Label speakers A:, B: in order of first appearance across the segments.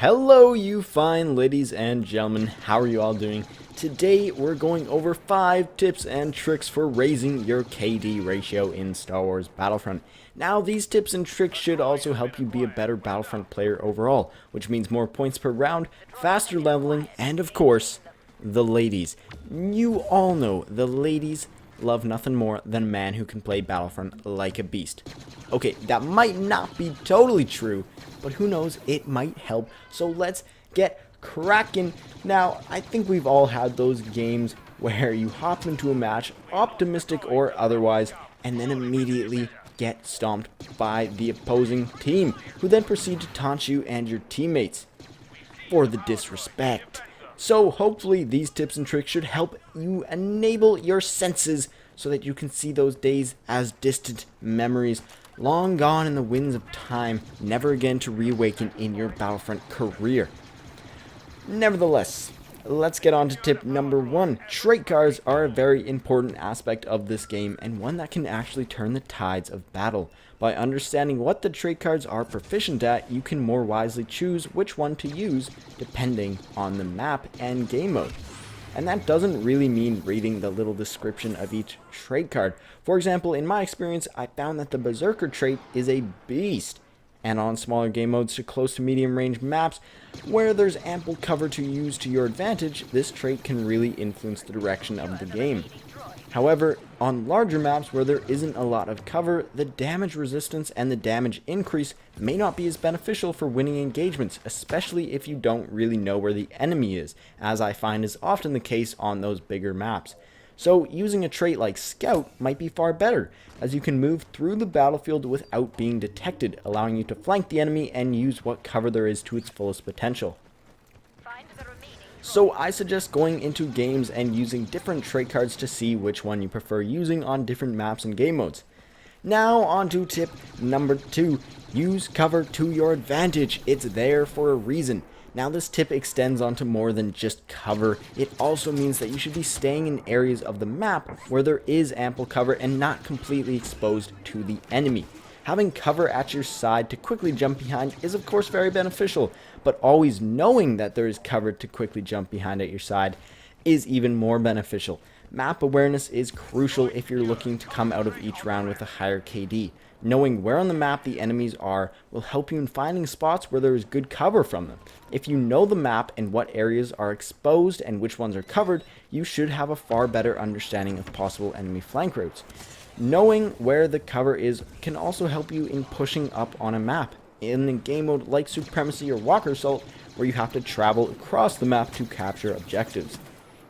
A: Hello, you fine ladies and gentlemen. How are you all doing? Today, we're going over 5 tips and tricks for raising your KD ratio in Star Wars Battlefront. Now, these tips and tricks should also help you be a better Battlefront player overall, which means more points per round, faster leveling, and of course, the ladies. You all know the ladies love nothing more than a man who can play Battlefront like a beast. Okay, that might not be totally true, but who knows, it might help. So let's get cracking. Now, I think we've all had those games where you hop into a match, optimistic or otherwise, and then immediately get stomped by the opposing team, who then proceed to taunt you and your teammates for the disrespect. So hopefully these tips and tricks should help you enable your senses so that you can see those days as distant memories, long gone in the winds of time, never again to reawaken in your Battlefront career. Nevertheless, let's get on to tip number 1. Trait cards are a very important aspect of this game and one that can actually turn the tides of battle. By understanding what the trait cards are proficient at, you can more wisely choose which one to use depending on the map and game mode. And that doesn't really mean reading the little description of each trait card. For example, in my experience, I found that the Berserker trait is a beast. And on smaller game modes to close to medium range maps, where there's ample cover to use to your advantage, this trait can really influence the direction of the game. However, on larger maps where there isn't a lot of cover, the damage resistance and the damage increase may not be as beneficial for winning engagements, especially if you don't really know where the enemy is, as I find is often the case on those bigger maps. So using a trait like Scout might be far better, as you can move through the battlefield without being detected, allowing you to flank the enemy and use what cover there is to its fullest potential. So I suggest going into games and using different trait cards to see which one you prefer using on different maps and game modes. Now on to tip number 2. Use cover to your advantage. It's there for a reason. Now this tip extends onto more than just cover. It also means that you should be staying in areas of the map where there is ample cover and not completely exposed to the enemy. Having cover at your side to quickly jump behind is of course very beneficial, but always knowing that there is cover to quickly jump behind at your side is even more beneficial. Map awareness is crucial if you're looking to come out of each round with a higher KD. Knowing where on the map the enemies are will help you in finding spots where there is good cover from them. If you know the map and what areas are exposed and which ones are covered, you should have a far better understanding of possible enemy flank routes. Knowing where the cover is can also help you in pushing up on a map in a game mode like Supremacy or Walker Assault, where you have to travel across the map to capture objectives.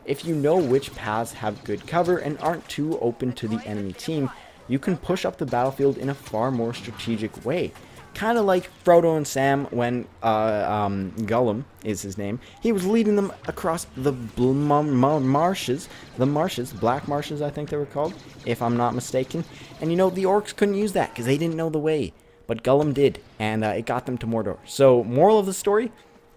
A: If you know which paths have good cover and aren't too open to the enemy team, you can push up the battlefield in a far more strategic way. Kind of like Frodo and Sam when Gollum is his name. He was leading them across the marshes, black marshes I think they were called, if I'm not mistaken. And you know, the orcs couldn't use that because they didn't know the way. But Gollum did, and it got them to Mordor. So, moral of the story,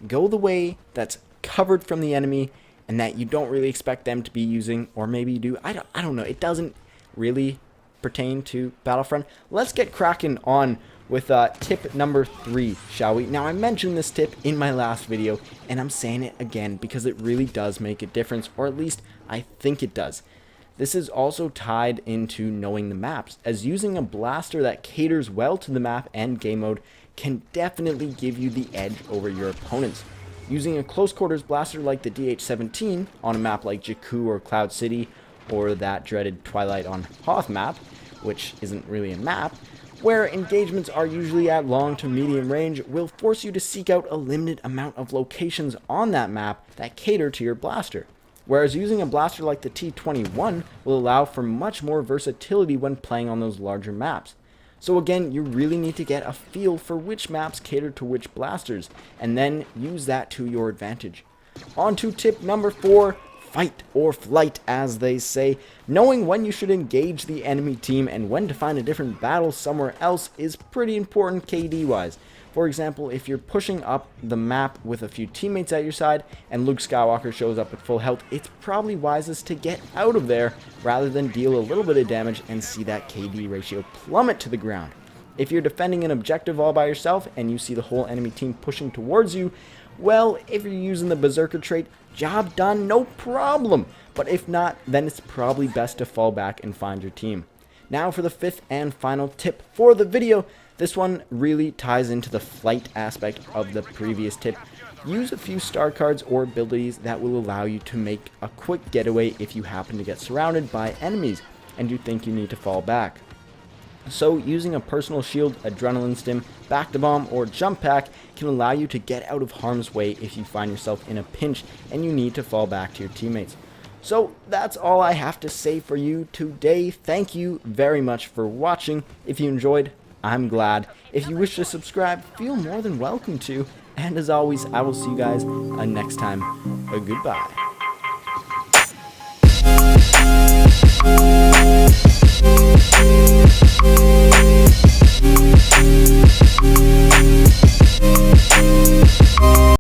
A: go the way that's covered from the enemy and that you don't really expect them to be using, or maybe you do. I don't know. It doesn't really pertain to Battlefront. Let's get cracking on with tip number 3, shall we? Now, I mentioned this tip in my last video, and I'm saying it again because it really does make a difference, or at least I think it does. This is also tied into knowing the maps, as using a blaster that caters well to the map and game mode can definitely give you the edge over your opponents. Using a close quarters blaster like the DH-17 on a map like Jakku or Cloud City, or that dreaded Twilight on Hoth map, which isn't really a map, where engagements are usually at long to medium range, will force you to seek out a limited amount of locations on that map that cater to your blaster. Whereas using a blaster like the T-21 will allow for much more versatility when playing on those larger maps. So again, you really need to get a feel for which maps cater to which blasters, and then use that to your advantage. On to tip number 4, fight or flight, as they say. Knowing when you should engage the enemy team and when to find a different battle somewhere else is pretty important KD-wise. For example, if you're pushing up the map with a few teammates at your side and Luke Skywalker shows up at full health, it's probably wisest to get out of there rather than deal a little bit of damage and see that KD ratio plummet to the ground. If you're defending an objective all by yourself and you see the whole enemy team pushing towards you, well, if you're using the Berserker trait, job done, no problem. But if not, then it's probably best to fall back and find your team. Now for the fifth and final tip for the video. This one really ties into the flight aspect of the previous tip. Use a few star cards or abilities that will allow you to make a quick getaway if you happen to get surrounded by enemies and you think you need to fall back. So using a personal shield, adrenaline stim, back to bomb, or jump pack can allow you to get out of harm's way if you find yourself in a pinch and you need to fall back to your teammates. So that's all I have to say for you today. Thank you very much for watching. If you enjoyed, I'm glad. If you wish to subscribe, feel more than welcome to. And as always, I will see you guys next time. Goodbye.